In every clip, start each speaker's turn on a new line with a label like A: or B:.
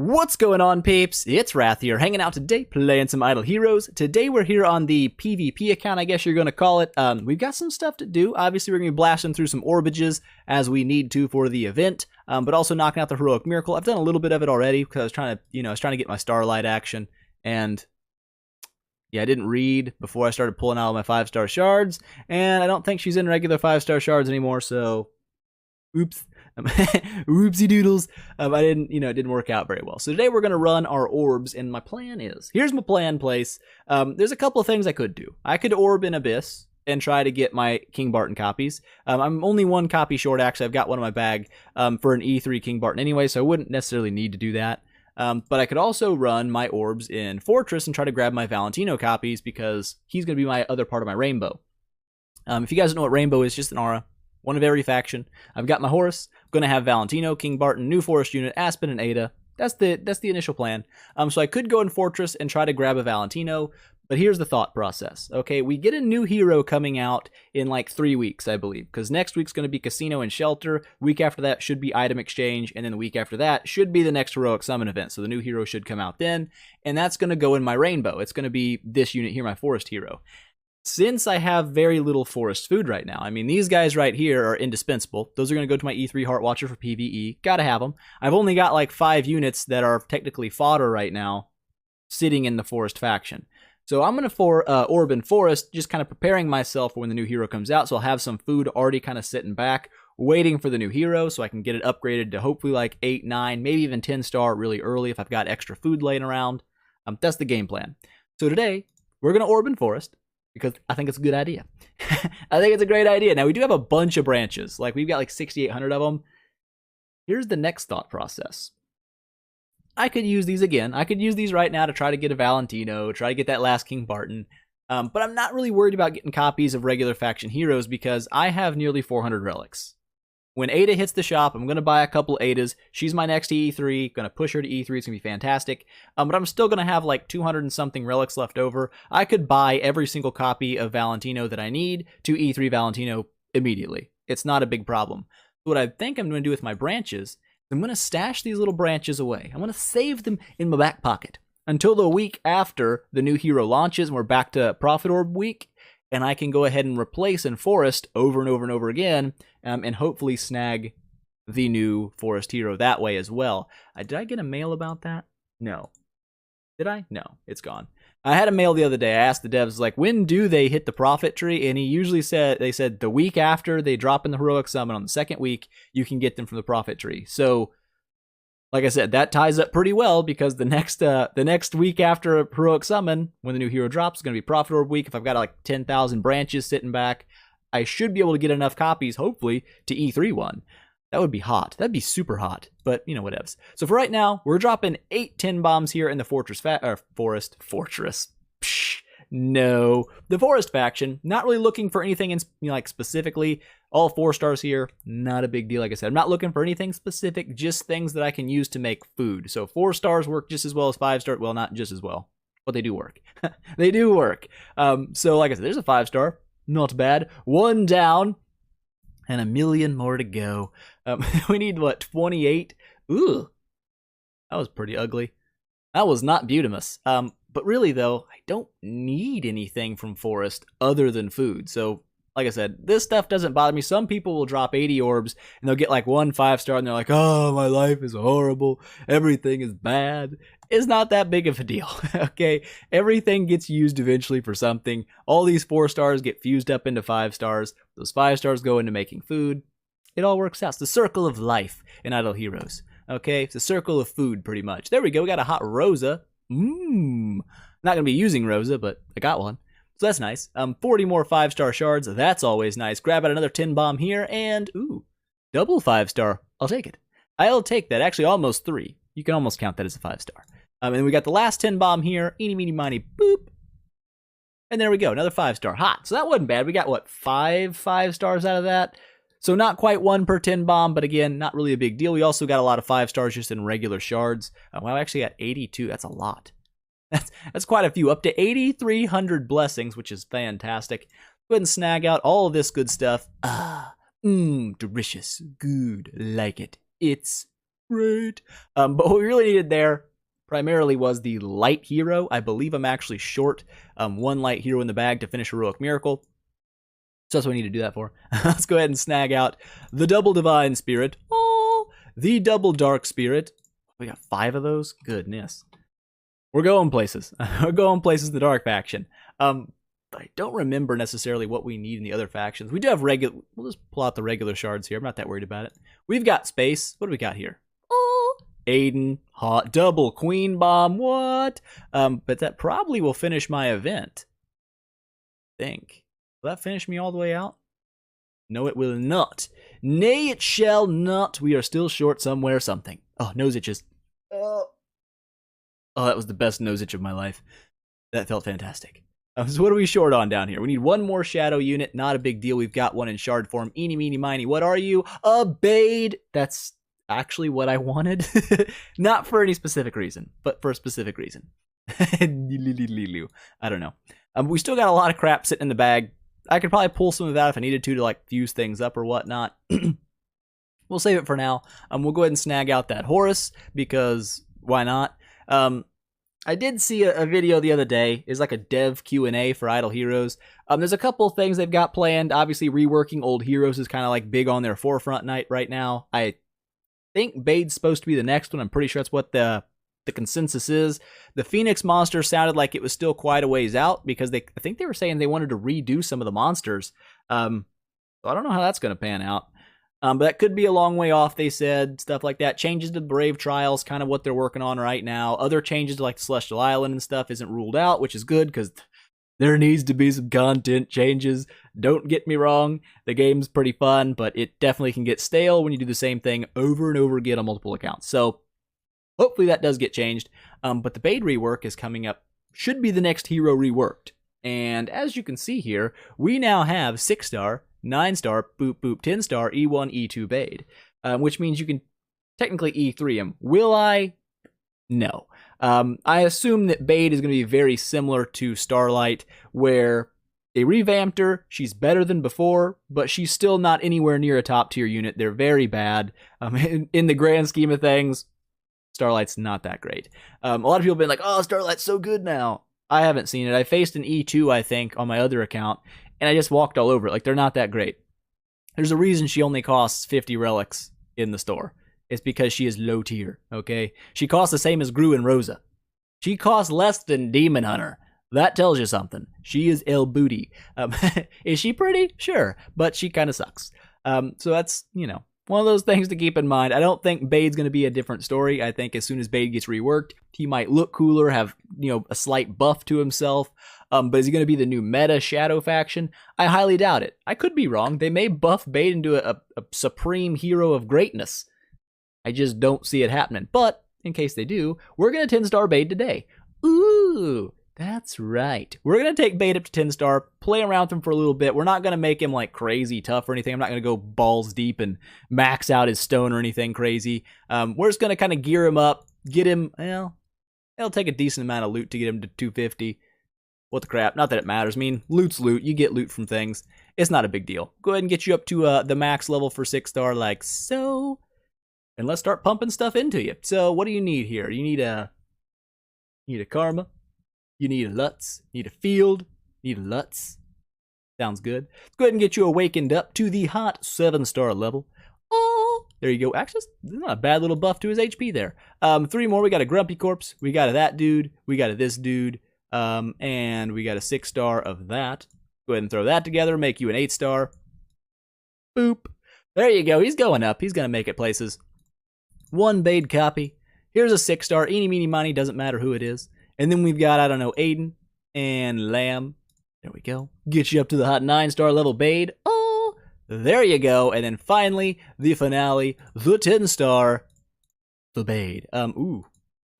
A: What's going on, peeps? It's Wrath here, hanging out today, playing some Idle Heroes. Today we're here on the PvP account, I guess you're going to call it. We've got some stuff to do. Obviously, we're going to be blasting through some orbages as we need to for the event, but also knocking out the Heroic Miracle. I've done a little bit of it already because I was trying to, get my Starlight action, and yeah, I didn't read before I started pulling out all my 5-star shards, and I don't think she's in regular 5-star shards anymore, so oops. Whoopsie doodles. I didn't, it didn't work out very well. So today we're going to run our orbs, and my plan is, here's my plan place. There's a couple of things I could do. I could orb in Abyss and try to get my King Barton copies. I'm only one copy short, actually. I've got one in my bag for an E3 King Barton anyway, so I wouldn't necessarily need to do that. But I could also run my orbs in Fortress and try to grab my Valentino copies because he's going to be my other part of my rainbow. If you guys don't know what rainbow is, just an aura. One of every faction. I've got my Horus. I'm going to have Valentino, King Barton, New Forest Unit, Aspen, and Ada. That's the initial plan. So I could go in Fortress and try to grab a Valentino, but here's the thought process. Okay, we get a new hero coming out in like 3 weeks, I believe, because next week's going to be Casino and Shelter. Week after that should be Item Exchange, and then the week after that should be the next Heroic Summon event. So the new hero should come out then, and that's going to go in my Rainbow. It's going to be this unit here, my Forest hero. Since I have very little forest food right now, I mean, these guys right here are indispensable. Those are going to go to my E3 Heart Watcher for PvE. Gotta have them. I've only got like 5 units that are technically fodder right now sitting in the forest faction. So I'm going to orb in forest, just kind of preparing myself for when the new hero comes out. So I'll have some food already kind of sitting back, waiting for the new hero so I can get it upgraded to hopefully like 8, 9, maybe even 10-star really early if I've got extra food laying around. That's the game plan. So today, we're going to orb in forest, because I think it's a good idea. I think it's a great idea. Now, we do have a bunch of branches. Like, we've got like 6,800 of them. Here's the next thought process. I could use these again. I could use these right now to try to get a Valentino, try to get that last King Barton. But I'm not really worried about getting copies of regular faction heroes because I have nearly 400 relics. When Ada hits the shop, I'm going to buy a couple Adas. She's my next E3. Going to push her to E3. It's going to be fantastic. But I'm still going to have like 200 and something relics left over. I could buy every single copy of Valentino that I need to E3 Valentino immediately. It's not a big problem. What I think I'm going to do with my branches, I'm going to stash these little branches away. I'm going to save them in my back pocket until the week after the new hero launches and we're back to Prophet Orb week. And I can go ahead and replace in Forest over and over and over again, and hopefully snag the new Forest hero that way as well. Did I get a mail about that? No. Did I? No, it's gone. I had a mail the other day. I asked the devs, like, when do they hit the Prophet tree? And they said the week after they drop in the Heroic Summon on the second week, you can get them from the Prophet tree. So, like I said, that ties up pretty well because the next week after Heroic Summon, when the new hero drops, is going to be Prophet Orb week. If I've got like 10,000 branches sitting back, I should be able to get enough copies, hopefully, to E3 one. That would be hot. That'd be super hot, but whatevs. So for right now, we're dropping 8 10 bombs here in the Fortress. Psh, no, the Forest faction. Not really looking for anything in like specifically. All 4 stars here, not a big deal. Like I said, I'm not looking for anything specific, just things that I can use to make food. So 4 stars work just as well as 5 stars. Well, not just as well, but they do work. They do work. So like I said, there's a 5-star. Not bad. 1 down and 1 million more to go. We need, what, 28? Ooh, that was pretty ugly. That was not Butamus. But really, though, I don't need anything from Forest other than food. So, like I said, this stuff doesn't bother me. Some people will drop 80 orbs, and they'll get like 1 5-star, and they're like, oh, my life is horrible. Everything is bad. It's not that big of a deal, okay? Everything gets used eventually for something. All these 4 stars get fused up into 5 stars. Those 5 stars go into making food. It all works out. It's the circle of life in Idle Heroes, okay? It's the circle of food, pretty much. There we go. We got a hot Rosa. Not going to be using Rosa, but I got one. So that's nice. 40 more 5-star shards. That's always nice. Grab out another 10 bomb here, and ooh, double 5-star. I'll take it. I'll take that. Actually, almost 3. You can almost count that as a 5-star. And we got the last 10 bomb here. Eeny, meeny, miny, boop. And there we go. Another 5-star. Hot. So that wasn't bad. We got, what, 5 5-stars out of that? So not quite 1 per 10 bomb, but again, not really a big deal. We also got a lot of 5-stars just in regular shards. Well, I actually got 82. That's a lot. That's quite a few. Up to 8,300 blessings, which is fantastic. Go ahead and snag out all of this good stuff. Delicious. Good. Like it. It's Great. But what we really needed there primarily was the light hero. I believe I'm actually short one light hero in the bag to finish Heroic Miracle. So that's what we need to do that for. Let's go ahead and snag out the double Divine Spirit. Oh, the double Dark Spirit. We got 5 of those? Goodness. We're going places. We're going places, the Dark faction. I don't remember necessarily what we need in the other factions. We do have regular... We'll just pull out the regular shards here. I'm not that worried about it. We've got space. What do we got here? Oh, Aiden, hot double Queen Bomb. What? But that probably will finish my event. I think. Will that finish me all the way out? No, it will not. Nay, it shall not. We are still short somewhere something. Oh, nose itches. Oh, that was the best nose itch of my life. That felt fantastic. So what are we short on down here? We need one more shadow unit. Not a big deal. We've got one in shard form. Eeny, meeny, miny. What are you? A Baade. That's actually what I wanted. Not for any specific reason, but for a specific reason. I don't know. We still got a lot of crap sitting in the bag. I could probably pull some of that if I needed to like fuse things up or whatnot. We'll save it for now. We'll go ahead and snag out that Horus because why not? I did see a video the other day. It's like a dev Q&A for Idle Heroes. There's a couple of things they've got planned. Obviously, reworking old heroes is kind of like big on their forefront night right now. I think Baade's supposed to be the next one. I'm pretty sure that's what the consensus is. The Phoenix monster sounded like it was still quite a ways out because I think they were saying they wanted to redo some of the monsters. So I don't know how that's going to pan out. But that could be a long way off, they said, stuff like that. Changes to Brave Trials, kind of what they're working on right now. Other changes to like the Celestial Island and stuff isn't ruled out, which is good because there needs to be some content changes. Don't get me wrong, the game's pretty fun, but it definitely can get stale when you do the same thing over and over again on multiple accounts. So hopefully that does get changed. But the Baade rework is coming up, should be the next hero reworked. And as you can see here, we now have 6-star, 9-star, boop, boop, 10-star, E1, E2 Baade, which means you can technically E3 him. Will I? No. I assume that Baade is going to be very similar to Starlight, where they revamped her, she's better than before, but she's still not anywhere near a top-tier unit. They're very bad. In the grand scheme of things, Starlight's not that great. A lot of people have been like, oh, Starlight's so good now. I haven't seen it. I faced an E2, I think, on my other account, and I just walked all over it. Like, they're not that great. There's a reason she only costs 50 relics in the store. It's because she is low tier, okay? She costs the same as Gru and Rosa. She costs less than Demon Hunter. That tells you something. She is El Booty. Is she pretty? Sure, but she kind of sucks. So that's, one of those things to keep in mind. I don't think Baade's going to be a different story. I think as soon as Baade gets reworked, he might look cooler, have, a slight buff to himself. But is he going to be the new meta Shadow faction? I highly doubt it. I could be wrong. They may buff Baade into a supreme hero of greatness. I just don't see it happening. But in case they do, we're going to 10-star Baade today. Ooh, that's right. We're going to take Baade up to 10-star, play around with him for a little bit. We're not going to make him like crazy tough or anything. I'm not going to go balls deep and max out his stone or anything crazy. We're just going to kind of gear him up, get him, it'll take a decent amount of loot to get him to 250. What the crap? Not that it matters. I mean, loot's loot. You get loot from things. It's not a big deal. Go ahead and get you up to the max level for 6-star like so. And let's start pumping stuff into you. So what do you need here? You need a Karma. You need a Lutz. You need a Field. You need a Lutz. Sounds good. Let's go ahead and get you awakened up to the hot 7-star level. Oh, there you go. Actually, not a bad little buff to his HP there. 3 more. We got a Grumpy Corpse. We got a that dude. We got a this dude. And we got a 6-star of that. Go ahead and throw that together. Make you an 8-star. Boop. There you go. He's going up. He's going to make it places. 1 Baade copy. Here's a 6-star. Eeny, meeny, miny. Doesn't matter who it is. And then we've got, I don't know, Aiden and Lamb. There we go. Get you up to the hot 9-star level Baade. Oh, there you go. And then finally, the finale, the 10-star, the Baade.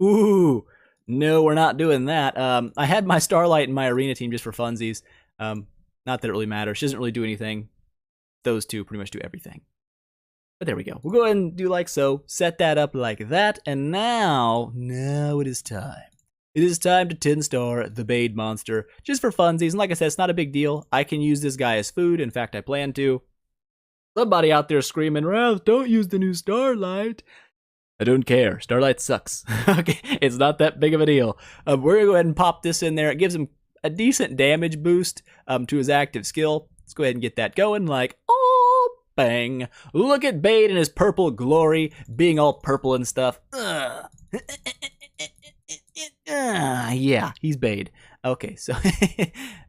A: Ooh. No, we're not doing that. I had my Starlight in my arena team just for funsies. Not that it really matters. She doesn't really do anything. Those two pretty much do everything. But there we go. We'll go ahead and do like so. Set that up like that. And now it is time. It is time to 10-star the Baade monster. Just for funsies. And like I said, it's not a big deal. I can use this guy as food. In fact, I plan to. Somebody out there screaming, Ralph, don't use the new Starlight. I don't care. Starlight sucks. Okay, it's not that big of a deal. We're going to go ahead and pop this in there. It gives him a decent damage boost to his active skill. Let's go ahead and get that going. Like, oh, bang. Look at Baade in his purple glory, being all purple and stuff. Yeah, he's Baade. Okay, so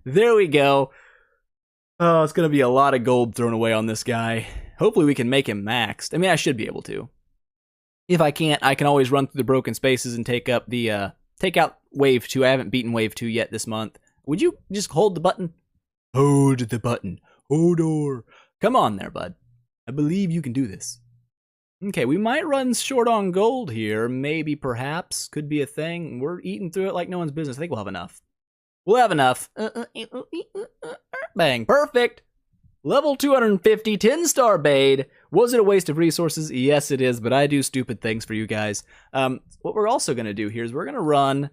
A: there we go. Oh, it's going to be a lot of gold thrown away on this guy. Hopefully we can make him maxed. I mean, I should be able to. If I can't, I can always run through the broken spaces and take up the take out wave 2. I haven't beaten wave 2 yet this month. Would you just hold the button? Hold the button. Hodor. Come on there, bud. I believe you can do this. Okay, we might run short on gold here. Maybe, perhaps. Could be a thing. We're eating through it like no one's business. I think we'll have enough. We'll have enough. Bang. Perfect. Level 250, 10-star Baade. Was it a waste of resources? Yes, it is, but I do stupid things for you guys. What we're also going to do here is we're going to run...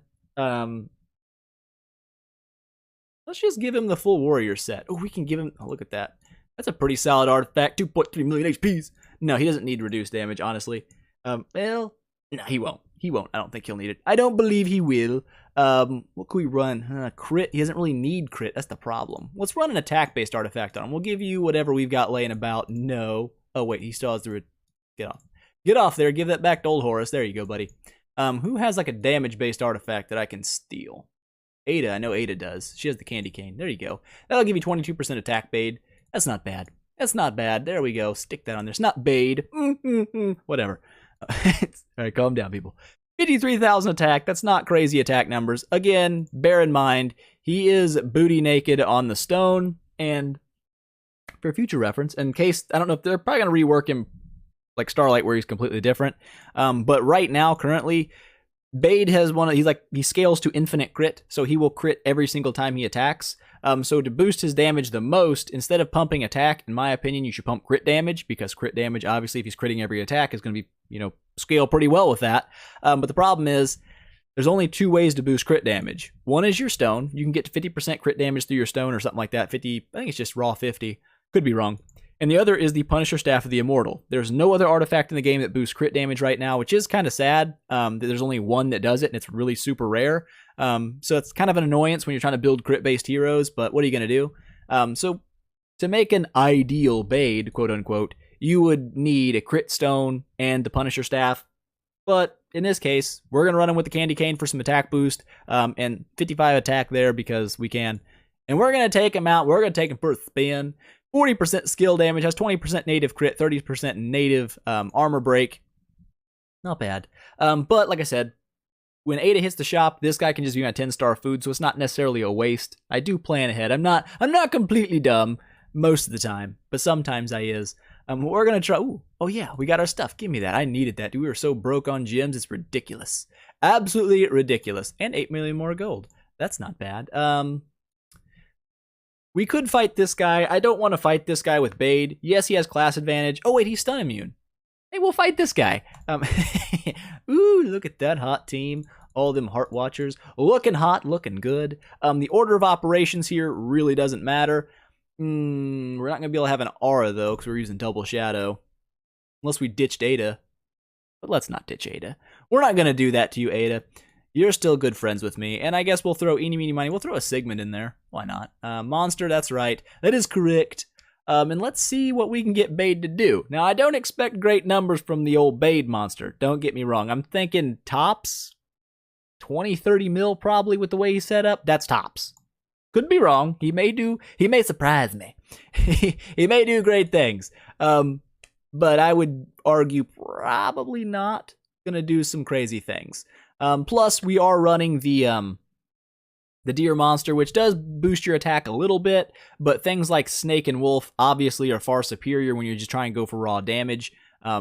A: let's just give him the full warrior set. Oh, we can give him... Oh, look at that. That's a pretty solid artifact. 2.3 million HPs. No, he doesn't need reduced damage, honestly. Well, no, he won't. He won't. I don't think he'll need it. I don't believe he will. What can we run? Crit. He doesn't really need crit. That's the problem. Let's run an attack-based artifact on him. We'll give you whatever we've got laying about. No. Oh, wait. He still has to... Get off. Get off there. Give that back to old Horus. There you go, buddy. Who has like a damage-based artifact that I can steal? Ada. I know Ada does. She has the candy cane. There you go. That'll give you 22% attack, Baade. That's not bad. That's not bad. There we go. Stick that on there. It's not Baade. Whatever. All right, calm down, people. 53,000 attack. That's not crazy attack numbers. Again, bear in mind, he is booty naked on the stone. And for future reference, in case, I don't know if they're probably going to rework him like Starlight where he's completely different. But right now, currently, Baade has he scales to infinite crit, so he will crit every single time he attacks. So to boost his damage the most, instead of pumping attack, in my opinion, you should pump crit damage, because crit damage, obviously, if he's critting every attack, is going to be, scale pretty well with that. But the problem is, there's only 2 ways to boost crit damage. One is your stone. You can get to 50% crit damage through your stone or something like that. 50, I think it's just raw 50. Could be wrong. And the other is the Punisher Staff of the Immortal. There's no other artifact in the game that boosts crit damage right now, which is kind of sad. There's only one that does it, and it's really super rare. So it's kind of an annoyance when you're trying to build crit-based heroes, but what are you going to do? So to make an ideal Baade, quote-unquote, you would need a crit stone and the Punisher Staff. But in this case, we're going to run him with the Candy Cane for some attack boost, and 55 attack there because we can. And we're going to take him out. We're going to take him for a spin. 40% skill damage, has 20% native crit, 30% native armor break. Not bad. But like I said, when Ada hits the shop, this guy can just be my 10-star food, so it's not necessarily a waste. I do plan ahead. I'm not completely dumb most of the time, but sometimes I is. We're going to try... Ooh, oh yeah, we got our stuff. Give me that. I needed that. Dude, we were so broke on gems, it's ridiculous. Absolutely ridiculous. And 8 million more gold. That's not bad. We could fight this guy. I don't want to fight this guy with Baade. Yes, he has class advantage. Oh, wait, he's stun immune. Hey, we'll fight this guy. Ooh, look at that hot team. All them Heart Watchers. Looking hot, looking good. The order of operations here really doesn't matter. We're not going to be able to have an aura, though, because we're using double shadow. Unless we ditched Ada. But let's not ditch Ada. We're not going to do that to you, Ada. You're still good friends with me, and I guess we'll throw eeny, meeny, miny. We'll throw a Sigmund in there. Why not? Monster, that's right. That is correct. And let's see what we can get Baade to do. Now, I don't expect great numbers from the old Baade monster. Don't get me wrong. I'm thinking tops 20, 30 mil probably with the way he's set up. That's tops. Could be wrong. He may surprise me. He may do great things. But I would argue probably not gonna do some crazy things. Plus, we are running the deer monster, which does boost your attack a little bit, but things like snake and wolf obviously are far superior when you're just trying to go for raw damage. I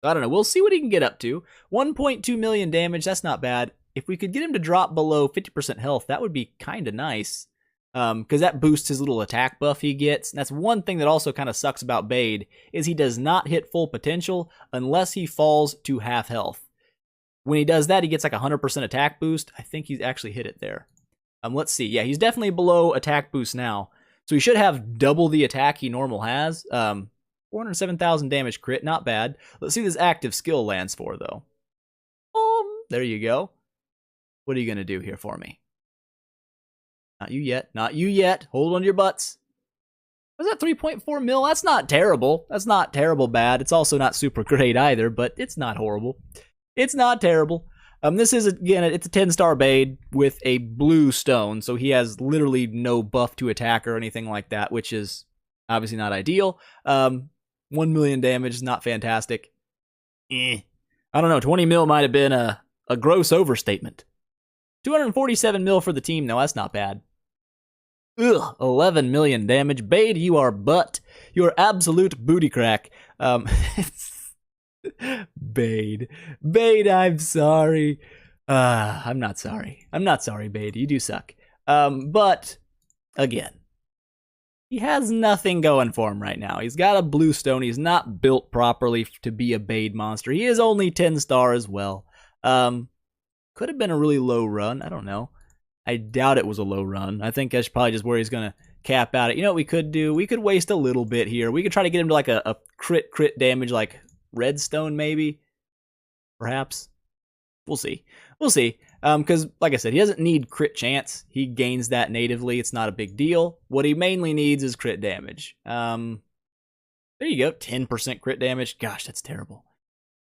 A: don't know. We'll see what he can get up to. 1.2 million damage, that's not bad. If we could get him to drop below 50% health, that would be kind of nice, because that boosts his little attack buff he gets. And that's one thing that also kind of sucks about Baade, is he does not hit full potential unless he falls to half health. When he does that, he gets like 100% attack boost. I think he's actually hit it there. Let's see. Yeah, he's definitely below attack boost now. So he should have double the attack he normal has. 407,000 damage crit, not bad. Let's see what this active skill lands for, though. There you go. What are you going to do here for me? Not you yet. Not you yet. Hold on to your butts. Was that 3.4 mil? That's not terrible. That's not terrible bad. It's also not super great either, but it's not horrible. It's not terrible. This is, again, it's a 10-star Baade with a blue stone, so he has literally no buff to attack or anything like that, which is obviously not ideal. 1 million damage is not fantastic. I don't know, 20 mil might have been a gross overstatement. 247 mil for the team, though, that's not bad. 11 million damage. Baade, you are butt. You are absolute booty crack. Baade, I'm sorry. I'm not sorry. I'm not sorry, Baade. You do suck. But again, he has nothing going for him right now. He's got a blue stone. He's not built properly to be a Baade monster. He is only 10 star as well. Could have been a really low run. I don't know. I doubt it was a low run. I think that's probably just where he's gonna cap out it. You know what we could do? We could waste a little bit here. We could try to get him to like a crit damage, like redstone maybe, perhaps. We'll see. We'll see. Because like I said, he doesn't need crit chance. He gains that natively. It's not a big deal. What he mainly needs is crit damage. There you go. 10% crit damage. Gosh, that's terrible.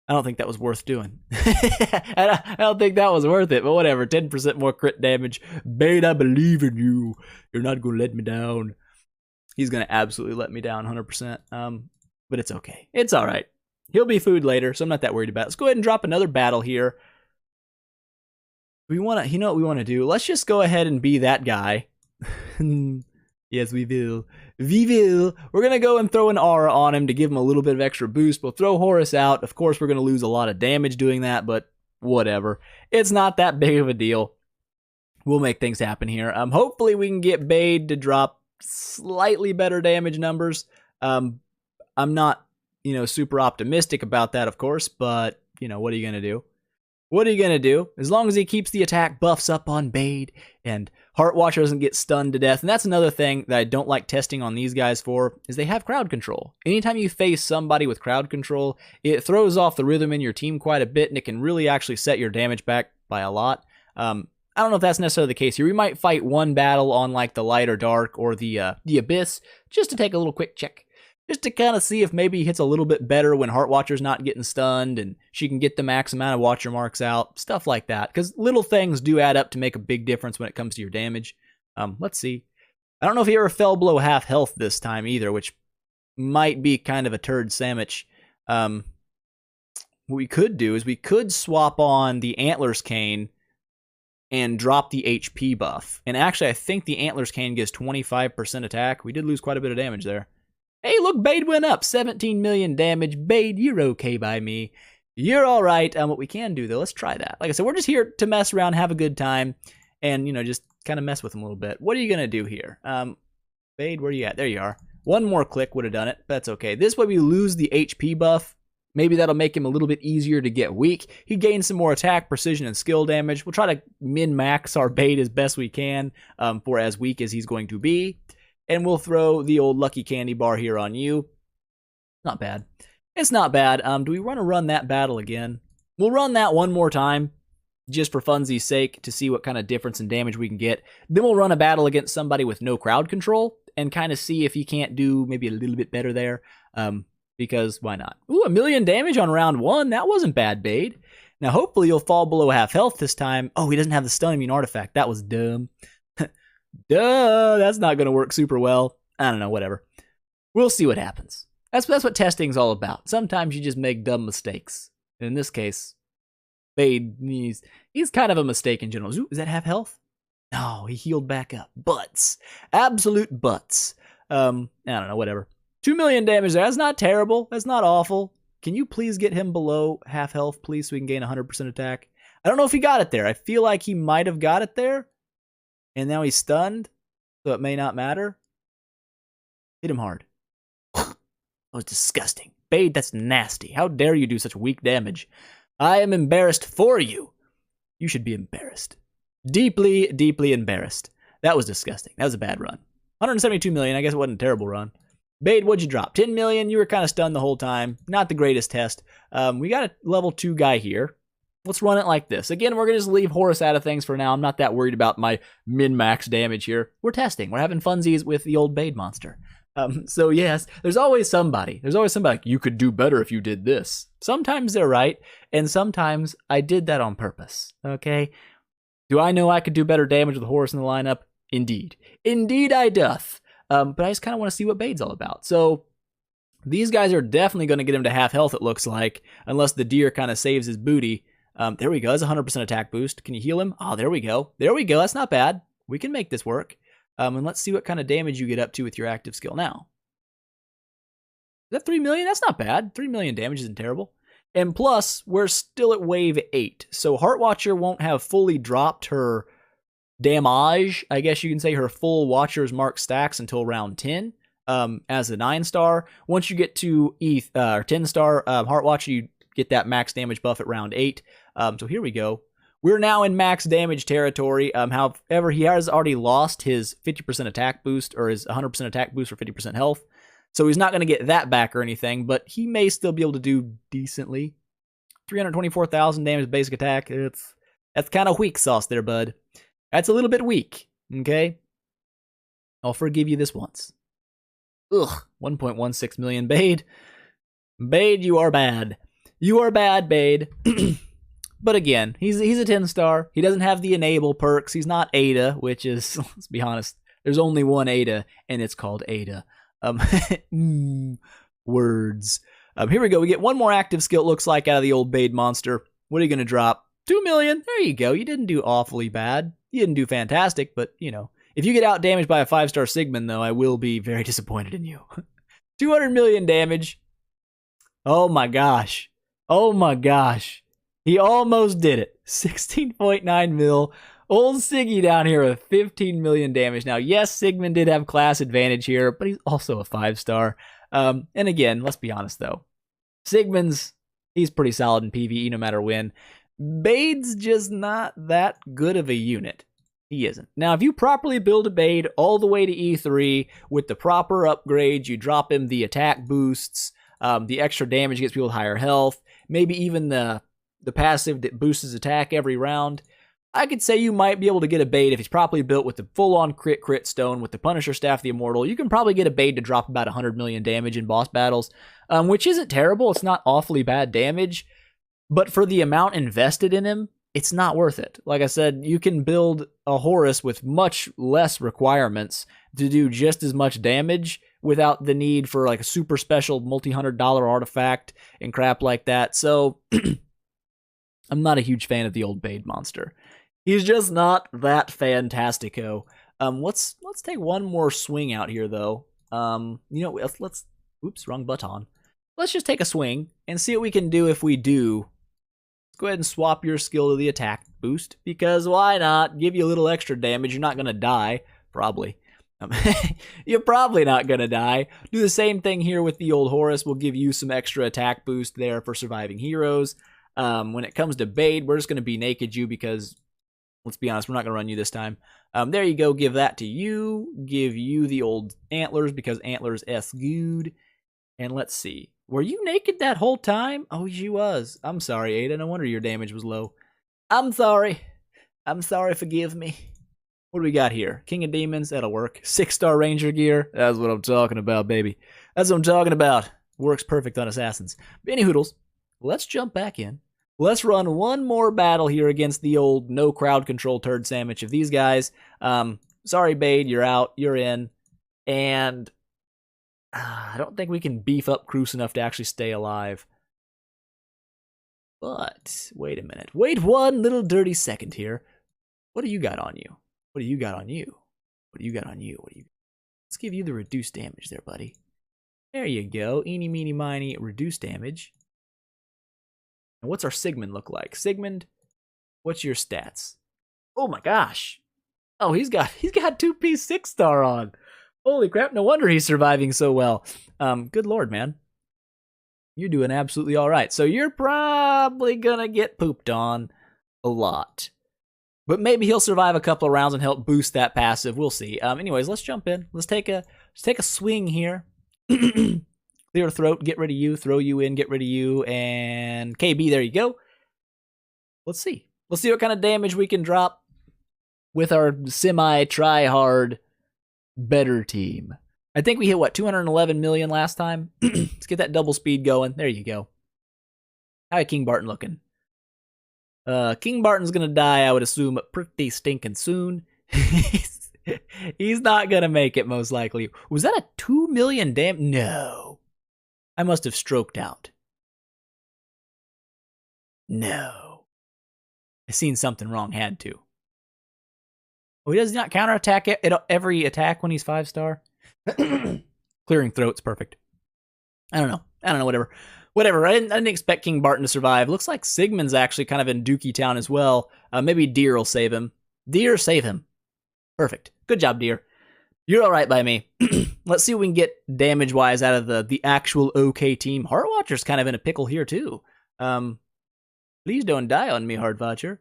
A: I don't think that was worth doing. I don't think that was worth it, but whatever. 10% more crit damage. Baade, I believe in you. You're not going to let me down. He's going to absolutely let me down 100%. But it's okay. It's all right. He'll be food later, so I'm not that worried about it. Let's go ahead and drop another battle here. We want to, you know what we want to do? Let's just go ahead and be that guy. Yes, we will. We will. We're going to go and throw an aura on him to give him a little bit of extra boost. We'll throw Horus out. Of course, we're going to lose a lot of damage doing that, but whatever. It's not that big of a deal. We'll make things happen here. Hopefully, we can get Baade to drop slightly better damage numbers. I'm not, super optimistic about that, of course, but, what are you going to do? What are you going to do? As long as he keeps the attack buffs up on Baade and Heartwatcher doesn't get stunned to death. And that's another thing that I don't like testing on these guys for, is they have crowd control. Anytime you face somebody with crowd control, it throws off the rhythm in your team quite a bit, and it can really actually set your damage back by a lot. I don't know if that's necessarily the case here. We might fight one battle on like the light or dark or the abyss just to take a little quick check. Just to kind of see if maybe he hits a little bit better when Heartwatcher's not getting stunned and she can get the max amount of Watcher marks out. Stuff like that. Because little things do add up to make a big difference when it comes to your damage. Let's see. I don't know if he ever fell below half health this time either, which might be kind of a turd sandwich. What we could do is we could swap on the Antlers Cane and drop the HP buff. And actually, I think the Antlers Cane gives 25% attack. We did lose quite a bit of damage there. Hey, look, Baade went up. 17 million damage. Baade, you're okay by me. You're all right. What we can do, though, let's try that. Like I said, we're just here to mess around, have a good time, and, just kind of mess with him a little bit. What are you going to do here? Baade, where are you at? There you are. One more click would have done it. That's okay. This way we lose the HP buff. Maybe that'll make him a little bit easier to get weak. He gains some more attack, precision, and skill damage. We'll try to min-max our Baade as best we can for as weak as he's going to be. And we'll throw the old lucky candy bar here on you. Not bad. It's not bad. Do we want to run that battle again? We'll run that one more time, just for funsies' sake, to see what kind of difference in damage we can get. Then we'll run a battle against somebody with no crowd control, and kind of see if he can't do maybe a little bit better there. Because why not? Ooh, 1 million damage on round 1. That wasn't bad, Baade. Now, hopefully you'll fall below half health this time. Oh, he doesn't have the stun immune artifact. That was dumb. Duh, that's not going to work super well. I don't know, whatever. We'll see what happens. That's what testing's all about. Sometimes you just make dumb mistakes. And in this case, Baade, he's kind of a mistake in general. Ooh, is that half health? No, he healed back up. Butts. Absolute butts. I don't know, whatever. 2 million damage there. That's not terrible. That's not awful. Can you please get him below half health, please, so we can gain 100% attack? I don't know if he got it there. I feel like he might have got it there. And now he's stunned, so it may not matter. Hit him hard. That was disgusting. Baade, that's nasty. How dare you do such weak damage? I am embarrassed for you. You should be embarrassed. Deeply, deeply embarrassed. That was disgusting. That was a bad run. 172 million. I guess it wasn't a terrible run. Bade, what'd you drop? 10 million. You were kind of stunned the whole time. Not the greatest test. We got a level 2 guy here. Let's run it like this. Again, we're going to just leave Horus out of things for now. I'm not that worried about my min-max damage here. We're testing. We're having funsies with the old Bade monster. So yes, there's always somebody. There's always somebody like, you could do better if you did this. Sometimes they're right, and sometimes I did that on purpose, okay? Do I know I could do better damage with Horus in the lineup? Indeed. Indeed I doth. But I just kind of want to see what Bade's all about. So these guys are definitely going to get him to half health, it looks like, unless the deer kind of saves his booty. There we go. That's 100% attack boost. Can you heal him? Oh, there we go. There we go. That's not bad. We can make this work. And let's see what kind of damage you get up to with your active skill now. Is that 3 million? That's not bad. 3 million damage isn't terrible. And plus, we're still at wave 8. So Heartwatcher won't have fully dropped her damage. I guess you can say her full Watcher's Mark stacks until round 10 as a 9-star. Once you get to 10-star Heartwatcher, you get that max damage buff at round 8. So here we go. We're now in max damage territory. However, he has already lost his 50% attack boost, or his 100% attack boost for 50% health. So he's not going to get that back or anything, but he may still be able to do decently. 324,000 damage basic attack. That's kind of weak sauce there, bud. That's a little bit weak, okay? I'll forgive you this once. Ugh, 1.16 million, Bade. Bade, you are bad. You are bad, Bade. But again, he's a 10-star. He doesn't have the enable perks. He's not Ada, which is, let's be honest, there's only one Ada, and it's called Ada. Words. Here we go. We get one more active skill, it looks like, out of the old Bade monster. What are you going to drop? 2 million. There you go. You didn't do awfully bad. You didn't do fantastic, but, you know, if you get out damaged by a 5-star Sigmund, though, I will be very disappointed in you. 200 million damage. Oh my gosh. Oh my gosh. He almost did it. 16.9 mil. Old Siggy down here with 15 million damage. Now, yes, Sigmund did have class advantage here, but he's also a 5-star. And again, let's be honest, though. He's pretty solid in PvE no matter when. Bade's just not that good of a unit. He isn't. Now, if you properly build a Bade all the way to E3 with the proper upgrades, you drop him the attack boosts, the extra damage gets people with higher health, maybe even the passive that boosts his attack every round, I could say you might be able to get a Bade if he's properly built with the full-on crit stone, with the Punisher Staff, the Immortal. You can probably get a Bade to drop about 100 million damage in boss battles, which isn't terrible. It's not awfully bad damage, but for the amount invested in him, it's not worth it. Like I said, you can build a Horus with much less requirements to do just as much damage without the need for like a super special multi-$100 artifact and crap like that. So I'm not a huge fan of the old Bade monster. He's just not that fantastico. Let's take one more swing out here though. Let's oops, wrong button. Let's just take a swing and see what we can do if we do. Let's go ahead and swap your skill to the attack boost, because why not? Give you a little extra damage. You're not gonna die, probably. You're probably not gonna die. Do the same thing here with the old Horus. We'll give you some extra attack boost there for surviving heroes. When it comes to Bade, we're just gonna be naked you because, let's be honest, we're not going to run you this time. There you go. Give that to you. Give you the old antlers because antlers is good. And let's see. Were you naked that whole time? Oh, she was. I'm sorry, Ada. No wonder your damage was low. I'm sorry. I'm sorry. Forgive me. What do we got here? King of Demons. That'll work. 6-star Ranger gear. That's what I'm talking about, baby. That's what I'm talking about. Works perfect on Assassins. But any hoodles, let's jump back in. Let's run one more battle here against the old no crowd control turd sandwich of these guys. Sorry, Bade, you're out. You're in. And I don't think we can beef up Cruz enough to actually stay alive. But wait a minute. Wait one little dirty second here. What do you got on you? What do you got on you? What do you got on you? Let's give you the reduced damage there, buddy. There you go. Eeny, meeny, miny, reduced damage. And what's our Sigmund look like? Sigmund, what's your stats? Oh my gosh. Oh, he's got 2-piece 6-star on. Holy crap, no wonder he's surviving so well. Good lord, man. You're doing absolutely all right. So you're probably gonna get pooped on a lot. But maybe he'll survive a couple of rounds and help boost that passive. We'll see. Anyways, let's jump in. Let's take a swing here. Clear throat, get rid of you, throw you in, get rid of you, and KB, there you go. Let's see. Let's see what kind of damage we can drop with our semi-try-hard better team. I think we hit, what, 211 million last time? Let's get that double speed going. There you go. How is King Barton looking? King Barton's gonna die, I would assume, pretty stinking soon. He's not gonna make it, most likely. Was that a 2 million damage? No. I must have stroked out. No. I seen something wrong, had to. Oh, he does not counterattack every attack when he's 5-star? Clearing throat's perfect. I don't know, whatever. Whatever, I didn't expect King Barton to survive. Looks like Sigmund's actually kind of in Dookie Town as well. Maybe Deer will save him. Deer, save him. Perfect. Good job, Deer. You're alright by me. Let's see what we can get damage-wise out of the actual OK team. Heartwatcher's kind of in a pickle here, too. Please don't die on me, Heartwatcher.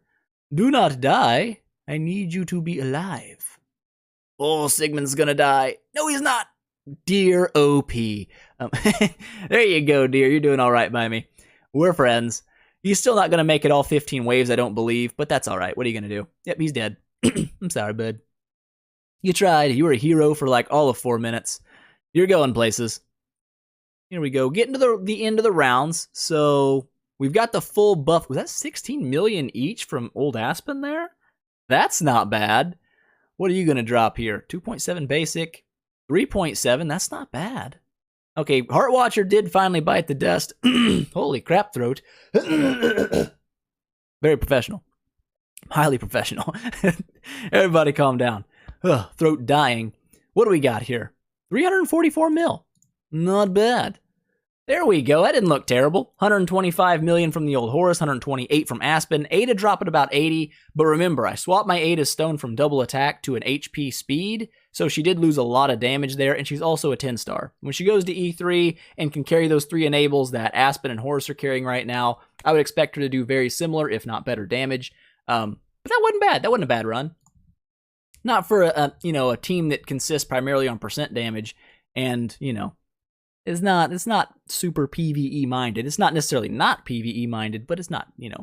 A: Do not die. I need you to be alive. Oh, Sigmund's gonna die. No, he's not. Dear OP. There you go, Dear. You're doing all right by me. We're friends. He's still not gonna make it all 15 waves, I don't believe, but that's all right. What are you gonna do? Yep, he's dead. I'm sorry, bud. You tried. You were a hero for like all of 4 minutes. You're going places. Here we go. Getting to the end of the rounds. So we've got the full buff. Was that 16 million each from Old Aspen there? That's not bad. What are you going to drop here? 2.7 basic, 3.7. That's not bad. Okay, Heartwatcher did finally bite the dust. Holy crap, throat. Very professional. Highly professional. Everybody calm down. Ugh, throat dying. What do we got here? 344 mil. Not bad. There we go. That didn't look terrible. 125 million from the old Horus, 128 from Aspen. Ada drop at about 80, but remember, I swapped my Ada's stone from double attack to an HP speed, so she did lose a lot of damage there, and she's also a 10-star. When she goes to E3 and can carry those 3 enables that Aspen and Horus are carrying right now, I would expect her to do very similar, if not better damage. But that wasn't bad. That wasn't a bad run. Not for a team that consists primarily on percent damage, and it's not super PvE minded. It's not necessarily not PvE minded, but it's not it's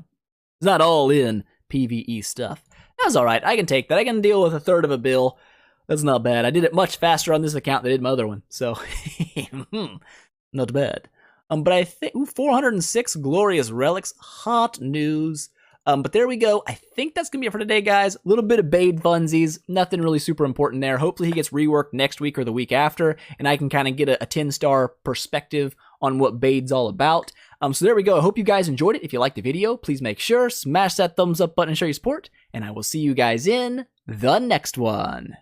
A: not all in PvE stuff. That's all right. I can take that. I can deal with a third of a bill. That's not bad. I did it much faster on this account than I did my other one, so not bad. But I think 406 glorious relics, hot news. But there we go. I think that's going to be it for today, guys. A little bit of Baade funsies. Nothing really super important there. Hopefully he gets reworked next week or the week after, and I can kind of get a 10-star perspective on what Baade's all about. So there we go. I hope you guys enjoyed it. If you liked the video, please make sure, smash that thumbs up button and show your support, and I will see you guys in the next one.